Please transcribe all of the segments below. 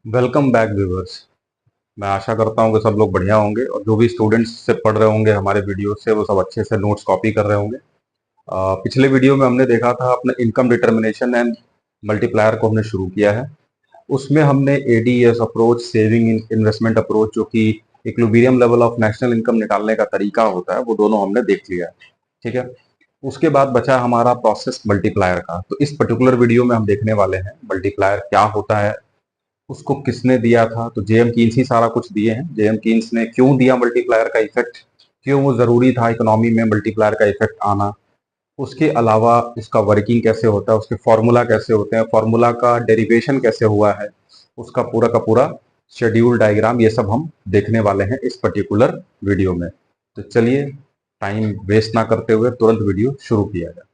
Welcome back viewers. मैं आशा करता हूँ कि सब लोग बढ़िया होंगे और जो भी स्टूडेंट्स से पढ़ रहे होंगे हमारे वीडियो से वो सब अच्छे से नोट्स कॉपी कर रहे होंगे। पिछले वीडियो में हमने देखा था अपने इनकम डिटर्मिनेशन एंड मल्टीप्लायर को हमने शुरू किया है। उसमें हमने ADS approach, saving investment approach, जो कि equilibrium level of national income निकालने का तरीका होता है, वो दोनों हमने देख लिया है। ठीक है। उसके बाद बचा हमारा प्रोसेस मल्टीप्लायर का। तो इस पर्टिकुलर वीडियो में हम देखने वाले हैं मल्टीप्लायर क्या होता है, उसको किसने दिया था। तो जेएम कीन्स ही सारा कुछ दिए हैं। जेएम कीन्स ने क्यों दिया मल्टीप्लायर का इफेक्ट, क्यों वो जरूरी था इकोनॉमी में मल्टीप्लायर का इफेक्ट आना, उसके अलावा उसका वर्किंग कैसे होता है, उसके फॉर्मूला कैसे होते हैं, फॉर्मूला का डेरिवेशन कैसे हुआ है, उसका पूरा शेड्यूल डायग्राम, ये सब हम देखने वाले हैं इस पर्टिकुलर वीडियो में। तो चलिए टाइम वेस्ट ना करते हुए तुरंत वीडियो शुरू किया जाए।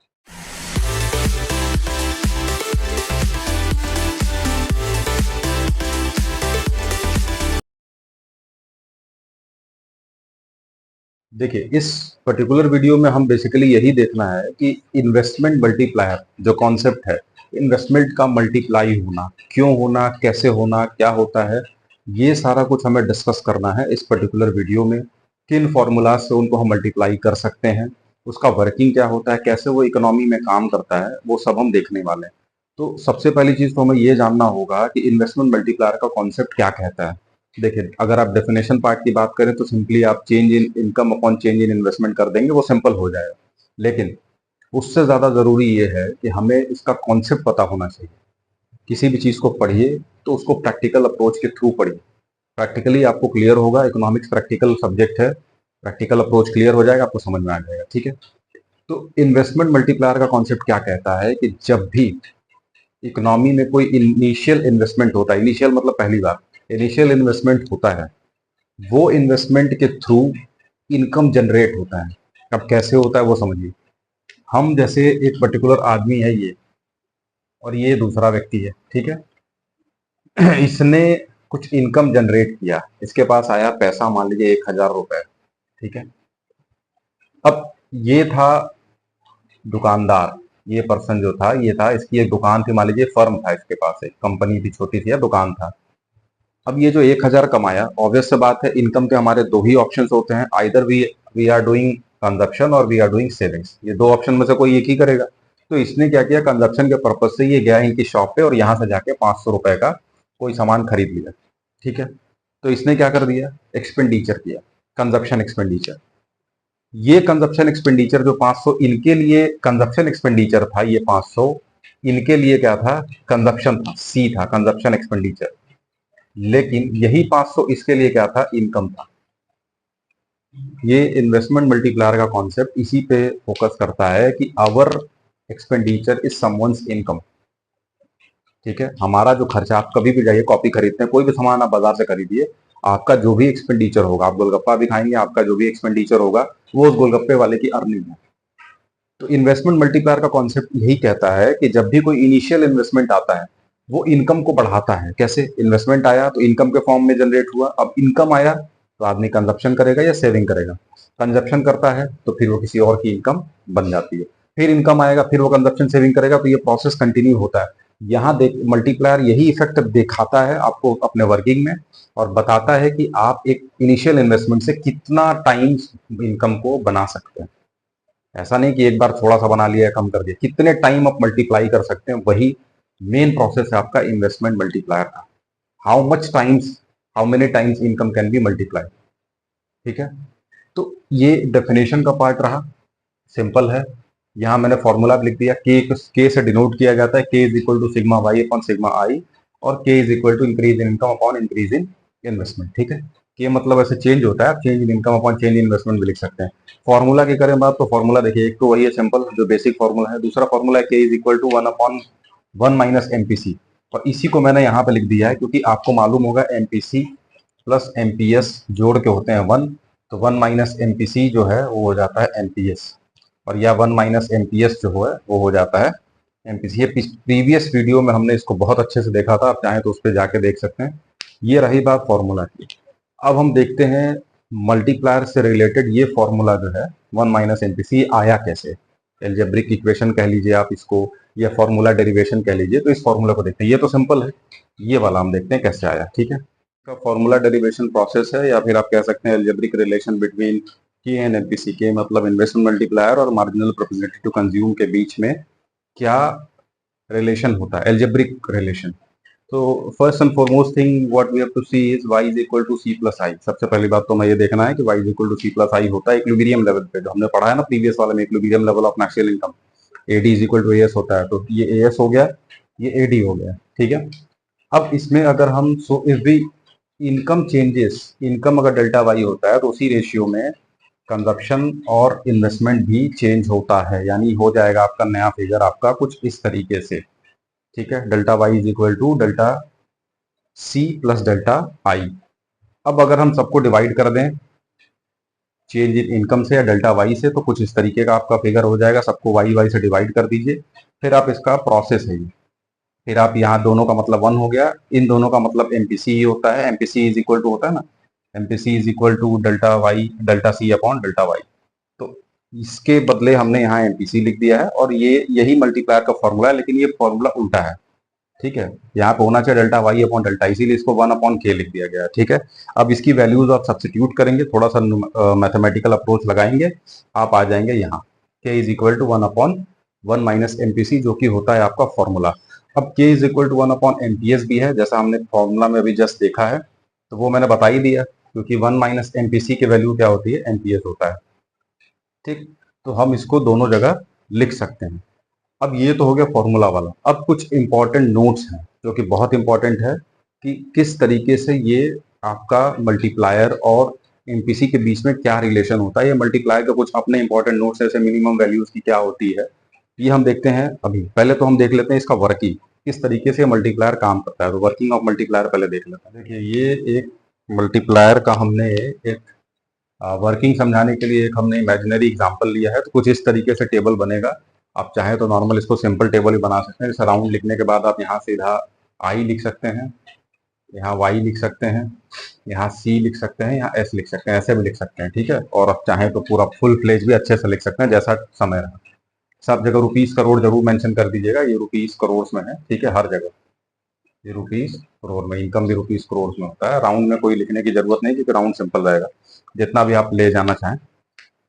देखिए, इस पर्टिकुलर वीडियो में हम बेसिकली यही देखना है कि इन्वेस्टमेंट मल्टीप्लायर जो कॉन्सेप्ट है, इन्वेस्टमेंट का मल्टीप्लाई होना, क्यों होना, कैसे होना, क्या होता है, ये सारा कुछ हमें डिस्कस करना है इस पर्टिकुलर वीडियो में। किन फॉर्मूला से उनको हम मल्टीप्लाई कर सकते हैं, उसका वर्किंग क्या होता है, कैसे वो इकोनॉमी में काम करता है, वो सब हम देखने वाले हैं। तो सबसे पहली चीज तो हमें ये जानना होगा कि इन्वेस्टमेंट मल्टीप्लायर का कॉन्सेप्ट क्या कहता है। देखिए, अगर आप डेफिनेशन पार्ट की बात करें तो सिंपली आप change in income upon change in investment कर देंगे, वो सिंपल हो जाएगा। लेकिन उससे ज्यादा जरूरी ये है कि हमें इसका कॉन्सेप्ट पता होना चाहिए। किसी भी चीज को पढ़िए तो उसको प्रैक्टिकल अप्रोच के थ्रू पढ़िए। प्रैक्टिकली आपको क्लियर होगा। इकोनॉमिक्स प्रैक्टिकल सब्जेक्ट है। प्रैक्टिकल अप्रोच क्लियर हो जाएगा, आपको समझ में आ जाएगा। ठीक है। तो इन्वेस्टमेंट मल्टीप्लायर का कॉन्सेप्ट क्या कहता है कि जब भी इकोनॉमी में कोई इनिशियल इन्वेस्टमेंट होता है, इनिशियल मतलब पहली बार इनिशियल इन्वेस्टमेंट होता है, वो इन्वेस्टमेंट के थ्रू इनकम जनरेट होता है। अब कैसे होता है वो समझिए। हम जैसे एक पर्टिकुलर आदमी है ये, और ये दूसरा व्यक्ति है, ठीक है। इसने कुछ इनकम जनरेट किया, इसके पास आया पैसा, मान लीजिए 1,000 रुपए। ठीक है। अब ये था दुकानदार, ये पर्सन जो था, ये था, इसकी एक दुकान थी, मान लीजिए फर्म था, इसके पास एक कंपनी थी, छोटी सी या दुकान था। अब ये जो 1,000 कमाया, ऑब्वियस से बात है, इनकम के हमारे दो ही ऑप्शंस होते हैं, either we are doing consumption और वी आर डूइंग सेविंग्स। ये दो ऑप्शन में से कोई एक ही करेगा। तो इसने क्या किया, कंजप्शन के पर्पज से ये गया इनकी शॉप पे और यहां से जाके 500 रुपए का कोई सामान खरीद लिया। ठीक है। तो इसने क्या कर दिया, एक्सपेंडिचर किया, कंजप्शन एक्सपेंडिचर। ये कंजप्शन एक्सपेंडिचर जो 500 इनके लिए कंजप्शन एक्सपेंडिचर था, ये 500 इनके लिए क्या था, कंजप्शन था, सी था, कंजप्शन एक्सपेंडिचर। लेकिन यही 500 इसके लिए क्या था, इनकम था। ये इन्वेस्टमेंट मल्टीप्लायर का कॉन्सेप्ट इसी पे फोकस करता है कि our expenditure is someone's income. ठीक है। हमारा जो खर्चा, आप कभी भी जाइए कॉपी खरीदते हैं, कोई भी सामान आप बाजार से खरीदिए, आपका जो भी एक्सपेंडिचर होगा, आप गोलगप्पा भी खाएंगे, आपका जो भी एक्सपेंडिचर होगा वो उस गोलगप्पे वाले की अर्निंग है। तो इन्वेस्टमेंट मल्टीप्लायर का कॉन्सेप्ट यही कहता है कि जब भी कोई इनिशियल इन्वेस्टमेंट आता है, वो इनकम को बढ़ाता है। कैसे, इन्वेस्टमेंट आया तो इनकम के फॉर्म में जनरेट हुआ, अब इनकम आया तो आदमी कंजप्शन करेगा या सेविंग करेगा। कंजप्शन करता है तो फिर वो किसी और की इनकम बन जाती है, फिर इनकम आएगा, फिर वो कंजप्शन सेविंग करेगा, तो ये प्रोसेस कंटिन्यू होता है। यहाँ देख, मल्टीप्लायर यही इफेक्ट दिखाता है आपको अपने वर्किंग में, और बताता है कि आप एक इनिशियल इन्वेस्टमेंट से कितना टाइम्स इनकम को बना सकते हैं। ऐसा नहीं कि एक बार थोड़ा सा बना लिया, कम कर दिया, कितने टाइम आप मल्टीप्लाई कर सकते हैं, वही मेन प्रोसेस है आपका इन्वेस्टमेंट मल्टीप्लायर का। How much times, how many times income can be multiply. ठीक है। तो ये डेफिनेशन का पार्ट रहा, सिंपल है। यहाँ मैंने फॉर्मूला लिख दिया, के से डिनोट किया जाता है, K is equal to sigma Y upon sigma I, और K is equal to increase in income upon increase in investment. ठीक है। के मतलब ऐसे चेंज होता है, आप change in income upon change in investment भी लिख सकते हैं। फॉर्मूला की करें बात तो फॉर्मूला देखिए, एक तो वही है सिंपल जो बेसिक फॉर्मूला है, दूसरा फॉर्मूला है K is equal to 1/1 minus MPC. और इसी को मैंने यहाँ पे लिख दिया है क्योंकि आपको मालूम होगा एमपीसी प्लस एमपीएस जोड़ के होते हैं 1, तो 1 माइनस एमपीसी जो है वो हो जाता है एमपीएस, और या 1 माइनस एमपीएस जो है वो हो जाता है एमपीसी। ये प्रीवियस वीडियो में हमने इसको बहुत अच्छे से देखा था, आप चाहें तो उस पर जाके देख सकते हैं। ये रही बात फॉर्मूला की। अब हम देखते हैं मल्टीप्लायर से रिलेटेड ये फॉर्मूला जो है 1 माइनस एमपीसी आया कैसे। एल्जेब्रिक इक्वेशन कह लीजिए आप इसको, या फॉर्मूला डेरिवेशन कह लीजिए। तो इस फॉर्मूला को देखते हैं, ये तो सिंपल है। ये वाला हम देखते हैं कैसे आया। ठीक है, का फॉर्मूला डेरिवेशन प्रोसेस है, या फिर आप कह सकते हैं algebraic relation between K and MPC के, मतलब इन्वेस्टमेंट मल्टीप्लायर और मार्जिनल प्रोपेगेटिव टू कंज्यूम के बीच में क्या रिलेशन होता है, अलजेब्रिक रिलेशन। तो first and foremost thing what we have to see is y is equal to C plus I. सबसे पहली बात तो हमें ये देखना है कि y is equal to C plus I होता है इक्विलिब्रियम लेवल पे, जो हमने पढ़ा है ना प्रीवियस वाले में, equilibrium level of natural income, AD is equal to AS होता है। तो ये एएस हो गया, ये एडी हो गया। ठीक है, अब इसमें अगर हम so if the income changes, income अगर डेल्टा वाई होता है तो उसी रेशियो में कंजप्शन और इन्वेस्टमेंट भी चेंज होता है, यानी हो जाएगा आपका नया फिगर आपका कुछ इस तरीके से। ठीक है, delta Y is equal to delta C plus delta I. अब अगर हम सबको डिवाइड कर दें चेंज इन इनकम से या डेल्टा वाई से, तो कुछ इस तरीके का आपका फिगर हो जाएगा। सबको वाई वाई से डिवाइड कर दीजिए, फिर आप इसका प्रोसेस है ये, फिर आप यहाँ दोनों का मतलब वन हो गया, इन दोनों का मतलब एमपीसी ही होता है। एमपीसी इज इक्वल टू होता है ना, MPC is equal to delta Y delta C upon delta Y. तो इसके बदले हमने यहाँ एमपीसी लिख दिया है, और ये यही मल्टीप्लायर का फॉर्मूला है, लेकिन ये फॉर्मूला उल्टा है। ठीक है, यहाँ पे होना चाहिए डेल्टा वाई अपॉन डेल्टा, इसीलिए इसको वन अपॉन के लिख दिया गया है। ठीक है, अब इसकी वैल्यूज आप सब्सटीट्यूट करेंगे, थोड़ा सा मैथमेटिकल अप्रोच लगाएंगे, आप आ जाएंगे यहाँ K is equal to one upon one minus MPC, जो कि होता है आपका फॉर्मूला। अब K is equal to one upon MPS भी है, जैसा हमने फॉर्मूला में अभी जस्ट देखा है, तो वो मैंने बता ही दिया, क्योंकि वन माइनस एमपीसी की वैल्यू क्या होती है, एमपीएस होता है। ठीक, तो हम इसको दोनों जगह लिख सकते हैं। अब ये तो हो गया फॉर्मूला वाला। अब कुछ इंपॉर्टेंट नोट्स हैं जो कि बहुत इंपॉर्टेंट है, कि किस तरीके से ये आपका मल्टीप्लायर और एमपीसी के बीच में क्या रिलेशन होता है। ये मल्टीप्लायर का कुछ अपने इंपॉर्टेंट नोट्स, जैसे मिनिमम वैल्यूज की क्या होती है, ये हम देखते हैं अभी। पहले तो हम देख लेते हैं इसका वर्किंग, किस तरीके से मल्टीप्लायर काम करता है। तो वर्किंग ऑफ मल्टीप्लायर पहले देख लेते हैं। देखिए, ये एक मल्टीप्लायर का हमने एक वर्किंग समझाने के लिए एक हमने इमेजिनरी एग्जांपल लिया है। तो कुछ इस तरीके से टेबल बनेगा। आप चाहें तो नॉर्मल इसको सिंपल टेबल ही बना सकते हैं। जैसे राउंड लिखने के बाद आप यहाँ सीधा आई लिख सकते हैं, यहाँ वाई लिख सकते हैं, यहाँ सी लिख सकते हैं, यहाँ एस लिख सकते हैं, ऐसे भी लिख सकते हैं। ठीक है, और आप चाहें तो पूरा फुल फ्लेज भी अच्छे से लिख सकते हैं, जैसा समय रहा। सब जगह रुपीस करोड़ जरूर मेंशन कर दीजिएगा, ये रुपीस करोड़ में है। ठीक है, हर जगह ये रुपीस करोड़ में, इनकम भी रुपीस करोड़ में होता है। राउंड में कोई लिखने की जरूरत नहीं, क्योंकि राउंड सिंपल रहेगा, जितना भी आप ले जाना चाहें।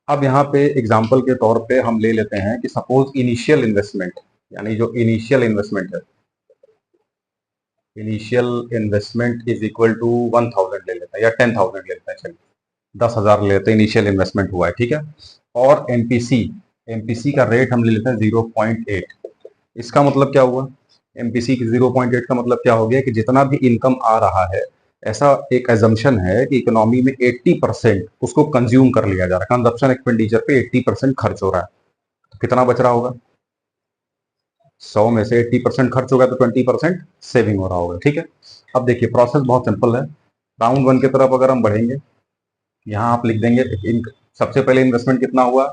अब यहाँ पे एग्जाम्पल के तौर पे हम ले लेते हैं कि सपोज इनिशियल इन्वेस्टमेंट, यानी जो इनिशियल इन्वेस्टमेंट है, initial investment is equal to 1000 ले लेते हैं, या 10,000 ले लेते हैं, चलिए 10,000 ले लेते हैं, इनिशियल इन्वेस्टमेंट हुआ है। ठीक है, और एमपीसी, एमपीसी का रेट हम ले लेते हैं 0.8। इसका मतलब क्या हुआ, एमपीसी की 0.8 का मतलब क्या हो गया कि जितना भी इनकम आ रहा है, ऐसा एक एजम्पशन है कि इकोनॉमी में 80% उसको कंज्यूम कर लिया जा रहा है, कंजप्शन एक्सपेंडिचर पे 80% खर्च हो रहा है। तो कितना बच रहा होगा, 100 में से 80% खर्च होगा तो 20% सेविंग हो रहा होगा। ठीक है, अब देखिए प्रोसेस बहुत सिंपल है। राउंड वन की तरफ अगर हम बढ़ेंगे, यहाँ आप लिख देंगे सबसे पहले इन्वेस्टमेंट कितना हुआ,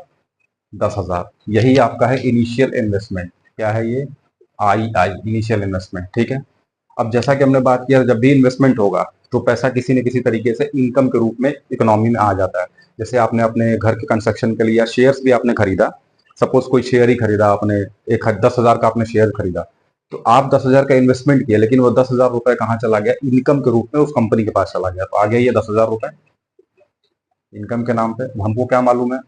10,000, यही आपका है इनिशियल इन्वेस्टमेंट। क्या है ये, आई आई इनिशियल इन्वेस्टमेंट। ठीक है, अब जैसा कि हमने बात किया, जब भी इन्वेस्टमेंट होगा तो पैसा किसी न किसी तरीके से इनकम के रूप में इकोनॉमी में आ जाता है। जैसे आपने अपने घर के कंस्ट्रक्शन के लिए या शेयर्स भी आपने खरीदा, सपोज कोई शेयर ही खरीदा आपने, 10,000 का आपने शेयर खरीदा, तो आप 10,000 का इन्वेस्टमेंट किया, लेकिन वो 10,000 रुपए कहाँ चला गया, इनकम के रूप में उस कंपनी के पास चला गया। तो आ गया ये 10,000 रुपए इनकम के नाम पे। हमको क्या मालूम है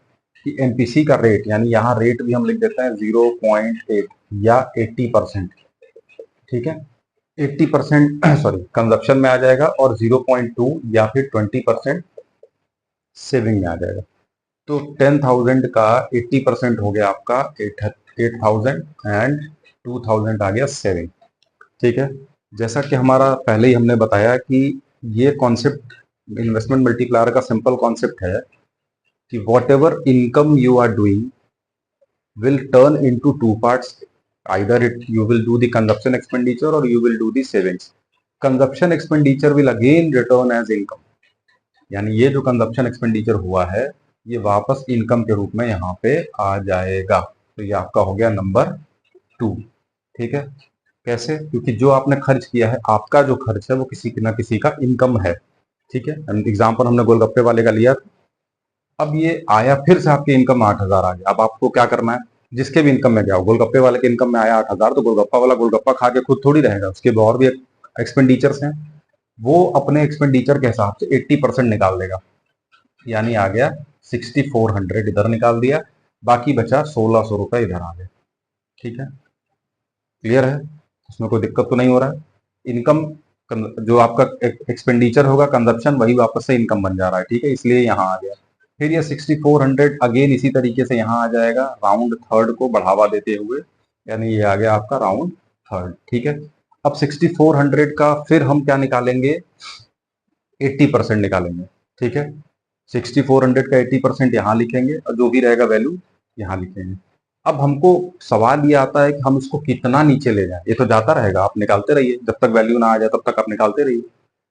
कि एमपीसी का रेट, यानी यहाँ रेट भी हम लिख देते हैं 0.8 या 80%। ठीक है, 80% सॉरी कंजप्शन में आ जाएगा, और 0.2 या फिर 20% सेविंग में आ जाएगा। तो 10,000 का 80% हो गया आपका 8,000, एंड 2,000 आ गया सेविंग। ठीक है, जैसा कि हमारा पहले ही हमने बताया कि ये कॉन्सेप्ट इन्वेस्टमेंट मल्टीप्लायर का सिंपल कॉन्सेप्ट है कि whatever income you are doing will turn into two parts. Either you will do the consumption expenditure or you will do the savings. Consumption expenditure will again return as income. यानी ये जो consumption expenditure हुआ है, ये वापस income के रूप में यहाँ पे आ जाएगा। तो ये आपका हो गया नंबर 2। ठीक है, कैसे, क्योंकि जो आपने खर्च किया है, आपका जो खर्च है वो किसी ना किसी का इनकम है। ठीक है, एग्जाम्पल हमने गोलगप्पे वाले का लिया, अब ये आया फिर से आपकी इनकम 8,000 आ गया। अब आपको क्या करना है, जिसके भी इनकम में क्या हो, गोलगप्पे वाले के इनकम में आया 8,000, तो गोलगप्पा वाला गोलगप्पा खा के खुद थोड़ी रहेगा, उसके और भी एक्सपेंडिचर्स हैं, वो अपने एक्सपेंडिचर के हिसाब से 80% निकाल देगा। यानी आ गया 6400 इधर निकाल दिया, बाकी बचा 1600 रुपए इधर आ गए। ठीक है, क्लियर है, इसमें कोई दिक्कत तो नहीं हो रहा है। इनकम जो आपका एक्सपेंडिचर होगा कंजप्शन, वही वापस से इनकम बन जा रहा है। ठीक है, इसलिए यहाँ आ गया। फिर ये 6400 अगेन इसी तरीके से यहाँ आ जाएगा राउंड थर्ड को बढ़ावा देते हुए, यानी ये आ गया आपका राउंड थर्ड। ठीक है, अब 6400 का फिर हम क्या निकालेंगे, 80% निकालेंगे। ठीक है, 6400 का 80% यहाँ लिखेंगे और जो भी रहेगा वैल्यू यहाँ लिखेंगे। अब हमको सवाल ये आता है कि हम इसको कितना नीचे ले जाएं। ये तो जाता रहेगा, आप निकालते रहिए, जब तक वैल्यू ना आ जाए तब तक आप निकालते रहिए।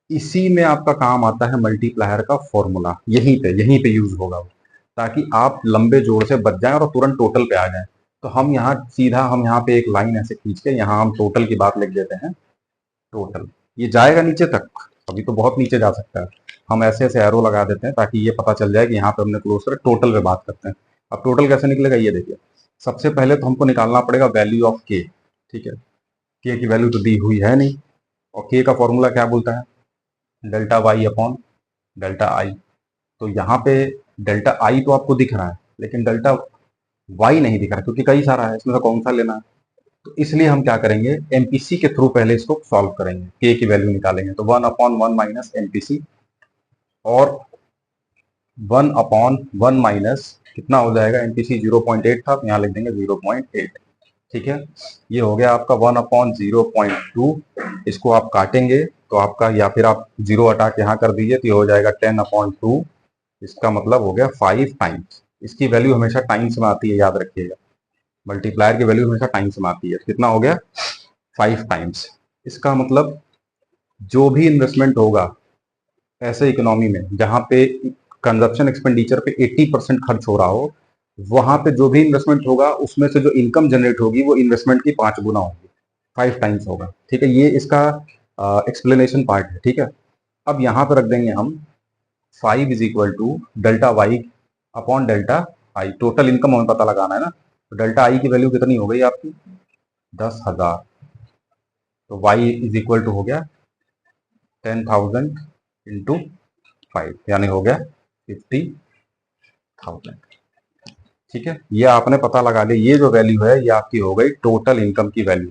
इसी में आपका काम आता है मल्टीप्लायर का फॉर्मूला, यहीं पे यूज होगा वो, ताकि आप लंबे जोड़ से बच जाएं और तुरंत टोटल पे आ जाएं। तो हम यहाँ सीधा हम यहाँ पे एक लाइन ऐसे खींच के यहाँ हम टोटल की बात लिख देते हैं। टोटल ये जाएगा नीचे तक, अभी तो बहुत नीचे जा सकता है। हम ऐसे ऐसे एरो लगा देते हैं ताकि ये पता चल जाए कि यहाँ पे हमने क्लोज कर टोटल पे बात करते हैं। अब टोटल कैसे निकलेगा ये देखिए। सबसे पहले तो हमको निकालना पड़ेगा वैल्यू ऑफ के। ठीक है, के की वैल्यू तो दी हुई है नहीं, और के का फॉर्मूला क्या बोलता है, delta Y upon delta I. तो यहाँ पे डेल्टा आई तो आपको दिख रहा है, लेकिन डेल्टा वाई नहीं दिख रहा क्योंकि कई सारा है, इसमें से कौन सा लेना है। तो इसलिए हम क्या करेंगे, एमपीसी के थ्रू पहले इसको सॉल्व करेंगे, के की वैल्यू निकालेंगे। तो 1/1 माइनस एमपीसी, और 1/1 माइनस कितना हो जाएगा, एमपीसी 0.8 था तो यहाँ लिख देंगे 0.8। ठीक है, ये हो गया आपका 1/0.2। इसको आप काटेंगे तो आपका, या फिर आप जीरो हटा के यहाँ कर दीजिए तो ये हो जाएगा 10/2। इसका मतलब हो गया 5 टाइम्स। इसकी वैल्यू हमेशा टाइम्स में आती है, याद रखिएगा, मल्टीप्लायर की वैल्यू हमेशा टाइम्स में आती है। कितना हो गया, 5 टाइम्स। इसका मतलब जो भी इन्वेस्टमेंट होगा ऐसे इकोनॉमी में जहां पे कंजप्शन एक्सपेंडिचर पे 80% खर्च हो रहा हो, वहां पे जो भी इन्वेस्टमेंट होगा उसमें से जो इनकम जनरेट होगी वो इन्वेस्टमेंट की 5 गुना होगी, 5 टाइम्स होगा। ठीक है, ये इसका एक्सप्लेनेशन पार्ट है। ठीक है, अब यहाँ पे रख देंगे हम 5 is equal to delta Y upon delta I. Total income हमें पता लगाना है ना, तो डेल्टा आई की वैल्यू कितनी हो गई आपकी, 10,000। तो वाई इज इक्वल टू हो गया 10,000 इंटू 5, यानी हो गया 50,000। ठीक है, ये आपने पता लगा लिया। ये जो वैल्यू है ये आपकी हो गई टोटल इनकम की वैल्यू,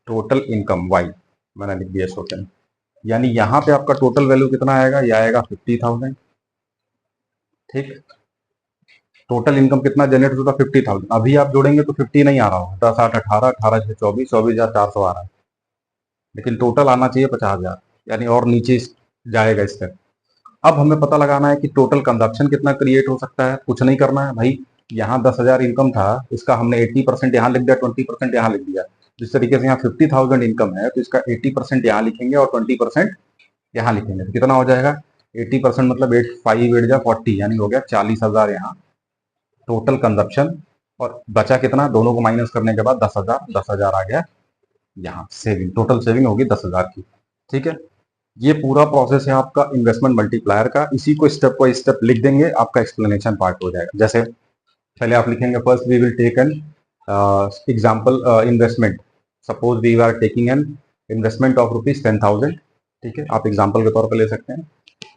टोटल इनकम वाई मैंने लिख दिया छोटे में। यानी यहाँ पे आपका टोटल वैल्यू कितना आएगा, ये आएगा 50,000। ठीक, टोटल इनकम कितना जनरेट होता, 50,000। अभी आप जोड़ेंगे तो 50 नहीं आ रहा होगा, 10 8 18, 18 6 24, 24,400 आ रहा है, लेकिन टोटल आना चाहिए 50,000, यानी और नीचे जाएगा इससे। अब हमें पता लगाना है कि टोटल कंजप्शन कितना क्रिएट हो सकता है। कुछ नहीं करना है भाई, यहाँ 10,000 इनकम था, इसका हमने 80% यहाँ लिख दिया, 20% यहाँ लिख दिया। जिस तरीके से यहाँ 50,000 इनकम है तो इसका 80% यहाँ लिखेंगे और 20% यहाँ लिखेंगे, तो कितना हो जाएगा, 80% मतलब 8 5 8 जा 40, यानी हो गया 40,000 यहाँ टोटल कंजप्शन। और बचा कितना, दोनों को माइनस करने के बाद 10,000, 10,000 आ गया यहाँ सेविंग, टोटल सेविंग होगी 10,000 की। ठीक है, ये पूरा प्रोसेस है आपका इन्वेस्टमेंट मल्टीप्लायर का। इसी को स्टेप बाय स्टेप लिख देंगे, आपका एक्सप्लेनेशन पार्ट हो जाएगा। जैसे पहले आप लिखेंगे, first we will take an example investment. Suppose we are taking an investment of ₹10,000। ठीक है, आप एग्जाम्पल के तौर पर ले सकते हैं।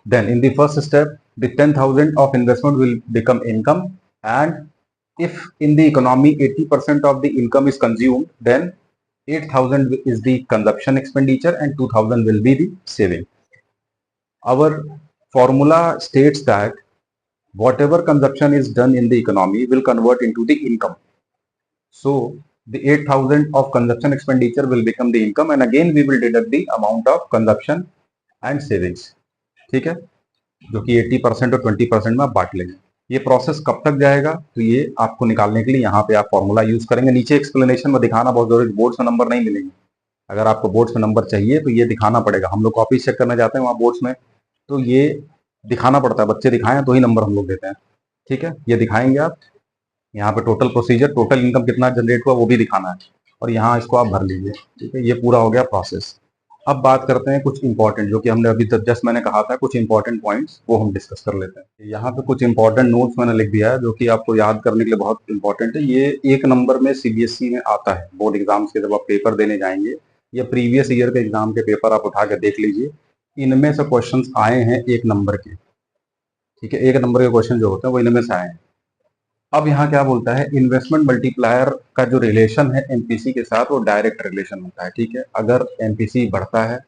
Then in the first step the 10,000 of investment will become income, and if in the economy 80% of the income is consumed, then 8,000 is the consumption expenditure and 2,000 will be the saving. Our formula states that whatever consumption is done in the economy will convert into the income. So the 8,000 of consumption expenditure will become the income, and again we will deduct the amount of consumption and savings. ठीक है, जो कि 80% और 20% में आप बांट लेंगे। ये प्रोसेस कब तक जाएगा, तो ये आपको निकालने के लिए यहाँ पे आप फॉर्मूला यूज करेंगे। नीचे एक्सप्लेनेशन में दिखाना बहुत जरूरी, बोर्ड्स में नंबर नहीं मिलेंगे। अगर आपको बोर्ड्स में नंबर चाहिए तो ये दिखाना पड़ेगा। हम लोग कॉपी चेक करने जाते हैं वहाँ बोर्ड्स में, तो ये दिखाना पड़ता है, बच्चे दिखाएं तो ही नंबर हम लोग देते हैं। ठीक है, ये दिखाएंगे आप, यहाँ पे टोटल प्रोसीजर, टोटल इनकम कितना जनरेट हुआ वो भी दिखाना है, और यहाँ इसको आप भर लीजिए। ठीक है, ये पूरा हो गया प्रोसेस। अब बात करते हैं कुछ इंपॉर्टेंट, जो कि हमने अभी तक जस्ट मैंने कहा था, कुछ इंपॉर्टेंट पॉइंट्स वो हम डिस्कस कर लेते हैं। यहाँ पे कुछ इंपॉर्टेंट नोट्स मैंने लिख दिया है जो कि आपको याद करने के लिए बहुत इंपॉर्टेंट है। ये 1 नंबर में सीबीएसई में आता है, बोर्ड एग्जाम्स के जब आप पेपर देने जाएंगे या प्रीवियस ईयर के एग्जाम के पेपर आप उठा के देख लीजिए, इनमें से क्वेश्चंस आए हैं 1 नंबर के। ठीक है, 1 नंबर के क्वेश्चन जो होते हैं वो इनमें से आए हैं। अब यहाँ क्या बोलता है, इन्वेस्टमेंट मल्टीप्लायर का जो रिलेशन है एमपीसी के साथ वो डायरेक्ट रिलेशन होता है। ठीक है, अगर एमपीसी बढ़ता है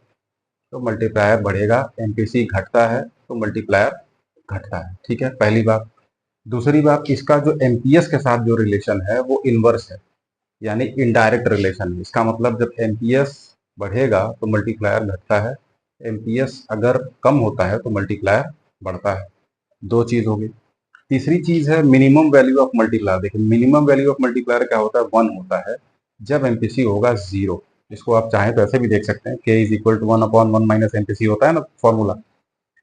तो मल्टीप्लायर बढ़ेगा, एमपीसी घटता है तो मल्टीप्लायर घटता है। ठीक है, पहली बात। दूसरी बात, इसका जो एमपीएस के साथ जो रिलेशन है वो इनवर्स है, यानी इनडायरेक्ट रिलेशन है। इसका मतलब जब एमपीएस बढ़ेगा तो मल्टीप्लायर घटता है, एमपीएस अगर कम होता है तो मल्टीप्लायर बढ़ता है। 2 चीज होगी। तीसरी चीज है मिनिमम वैल्यू ऑफ मल्टीप्लायर। देखिए, मिनिमम वैल्यू ऑफ मल्टीप्लायर क्या होता है, 1 होता है जब एमपीसी होगा 0। इसको आप चाहें तो ऐसे भी देख सकते हैं, k is equal to 1/1 minus MPC होता है ना फॉर्मूला।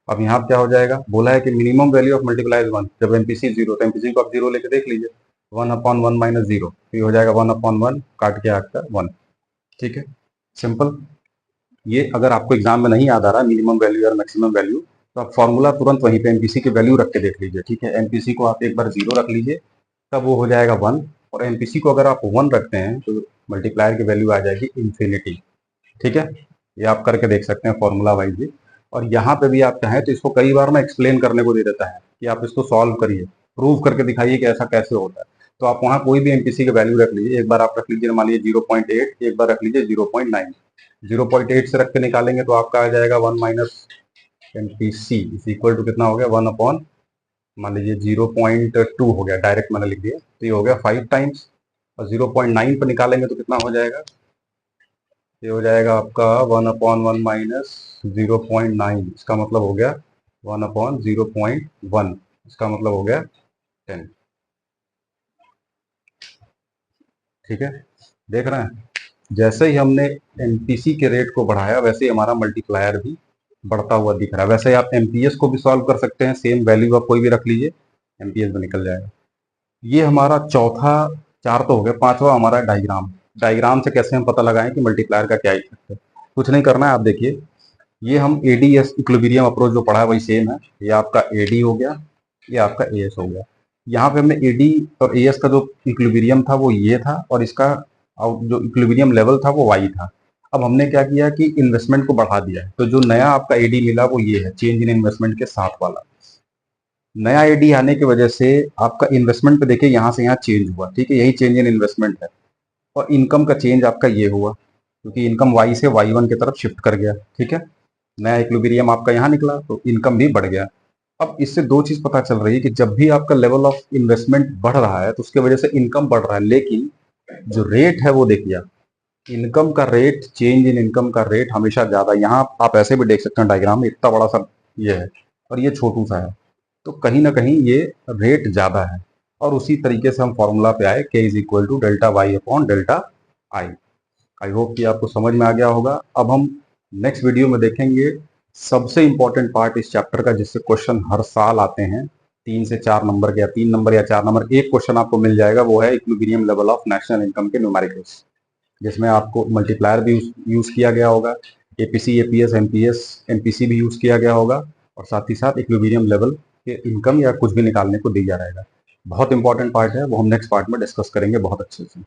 अब यहाँ क्या हो जाएगा, बोला है कि minimum value of multiply is 1 जब एमपीसी 0, तो एमपीसी को आप 0 लेके देख लीजिए, 1/1 माइनस 0, तो ये हो जाएगा 1/1 काट के आता 1। ठीक है, सिंपल। ये अगर आपको एग्जाम में नहीं याद आ रहा मिनिमम वैल्यू और मैक्सिमम वैल्यू, तो आप फॉर्मूला तुरंत वहीं पे एमपीसी की वैल्यू रख के देख लीजिए। ठीक है, एमपीसी को आप एक बार 0 रख लीजिए, तब वो हो जाएगा 1, और एमपीसी को अगर आप 1 रखते हैं तो मल्टीप्लायर की वैल्यू आ जाएगी इन्फिनिटी। ठीक है, ये आप करके देख सकते हैं फॉर्मूला वाइज भी। और यहाँ पे भी आप चाहें तो इसको कई बार ना एक्सप्लेन करने को दे देता है कि आप इसको सॉल्व करिए, प्रूव करके दिखाइए कि ऐसा कैसे होता है। तो आप वहाँ कोई भी एमपीसी की वैल्यू रख लीजिए, एक बार आप रख लीजिए मान लीजिए 0.8, एक बार रख लीजिए 0.9। 0.8 से रख के निकालेंगे तो आपका आ जाएगा 1 minus MPC is equal to कितना हो गया, 1 अपॉन मान लीजिए 0.2 हो गया, डायरेक्ट मैंने लिख दिया, तो ये हो गया 5 टाइम्स। और 0.9 पर निकालेंगे तो कितना हो जाएगा, ये हो जाएगा आपका 1/1 माइनस 0.9, इसका मतलब हो गया 1/0.1, इसका मतलब हो गया 10। ठीक है, देख रहे हैं, जैसे ही हमने एमपीसी के रेट को बढ़ाया वैसे ही हमारा मल्टीप्लायर भी बढ़ता हुआ दिख रहा है। वैसे आप एमपीएस को भी सॉल्व कर सकते हैं, सेम वैल्यू आप कोई भी रख लीजिए, एमपीएस भी निकल जाएगा। ये हमारा चौथा, 4 तो हो गया, 5वां हमारा डायग्राम। डायग्राम से कैसे हम पता लगाएं कि मल्टीप्लायर का क्या इफेक्ट है। कुछ नहीं करना है, आप देखिए, ये हम एडीएस इक्विलिब्रियम अप्रोच जो पढ़ा है वही सेम है। ये आपका एडी हो गया, ये आपका एएस हो गया। यहाँ पे हमने एडी और एएस का जो इक्विलिब्रियम था वो ये था, और इसका जो इक्विलिब्रियम लेवल था वो वाई था। अब हमने क्या किया कि इन्वेस्टमेंट को बढ़ा दिया है, तो जो नया आपका एडी मिला वो ये है, चेंज इन इन्वेस्टमेंट के साथ वाला। नया एडी आने की वजह से आपका इन्वेस्टमेंट पे देखिए यहाँ से यहाँ चेंज हुआ। ठीक है, यही चेंज इन इन्वेस्टमेंट है। और इनकम का चेंज आपका ये हुआ, क्योंकि इनकम वाई से वाई1 की तरफ शिफ्ट कर गया। ठीक है, नया इक्विलिब्रियम आपका यहाँ निकला तो इनकम भी बढ़ गया। अब इससे 2 चीज पता चल रही है कि जब भी आपका लेवल ऑफ इन्वेस्टमेंट बढ़ रहा है तो उसके वजह से इनकम बढ़ रहा है, लेकिन जो रेट है वो देखिए, इनकम का रेट, चेंज इन इनकम का रेट हमेशा ज्यादा। यहाँ आप ऐसे भी देख सकते हैं डायग्राम में, इतना बड़ा सा ये है और ये छोटू सा है, तो कहीं ना कहीं ये रेट ज्यादा है। और उसी तरीके से हम फॉर्मूला पे आए, K is equal to delta Y upon delta I. I hope कि आपको समझ में आ गया होगा। अब हम नेक्स्ट वीडियो में देखेंगे सबसे इंपॉर्टेंट पार्ट इस चैप्टर का, जिससे क्वेश्चन हर साल आते हैं 3 से 4 नंबर के, या 3 नंबर या 4 नंबर। एक क्वेश्चन आपको मिल जाएगा, वो है equilibrium level of national income के न्यूमेरिकल्स, जिसमें आपको मल्टीप्लायर भी यूज किया गया होगा, एपीसी, एपीएस, एमपीएस, एमपीसी भी यूज किया गया होगा, और साथ ही साथ इक्विलिब्रियम लेवल के इनकम या कुछ भी निकालने को दिया रहेगा। बहुत इंपॉर्टेंट पार्ट है, वो हम नेक्स्ट पार्ट में डिस्कस करेंगे बहुत अच्छे से।